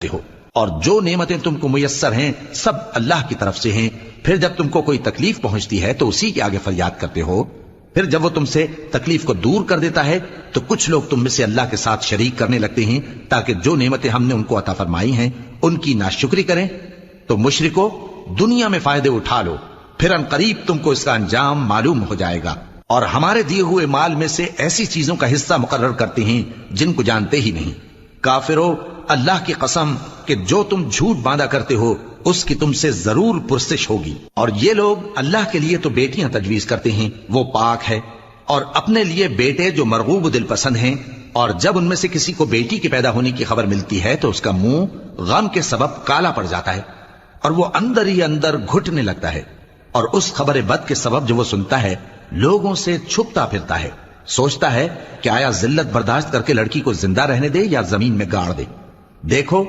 ہو، اور جو نعمتیں تم کو میسر ہیں سب اللہ کی طرف سے ہیں۔ پھر جب تم کو کوئی تکلیف پہنچتی ہے تو اسی کے آگے فریاد کرتے ہو، پھر جب وہ تم سے تکلیف کو دور کر دیتا ہے تو کچھ لوگ تم میں سے اللہ کے ساتھ شریک کرنے لگتے ہیں تاکہ جو نعمتیں ہم نے ان کو عطا فرمائی ہیں ان کی ناشکری کریں۔ تو مشرکو، دنیا میں فائدے اٹھا لو، پھر ان قریب تم کو اس کا انجام معلوم ہو جائے گا، اور ہمارے دیے ہوئے مال میں سے ایسی چیزوں کا حصہ مقرر کرتے ہیں جن کو جانتے ہی نہیں۔ کافرو، اللہ کی قسم کہ جو تم جھوٹ باندھا کرتے ہو اس کی تم سے ضرور پرسش ہوگی۔ اور یہ لوگ اللہ کے لیے تو بیٹیاں تجویز کرتے ہیں، وہ پاک ہے، اور اپنے لیے بیٹے جو مرغوب دل پسند ہیں، اور جب ان میں سے کسی کو بیٹی کے پیدا ہونے کی خبر ملتی ہے تو اس کا منہ غم کے سبب کالا پڑ جاتا ہے اور وہ اندر ہی اندر گھٹنے لگتا ہے، اور اس خبر بد کے سبب جو وہ سنتا ہے لوگوں سے چھپتا پھرتا ہے، سوچتا ہے کہ آیا ذلت برداشت کر کے لڑکی کو زندہ رہنے دے یا زمین میں گاڑ دے۔ دیکھو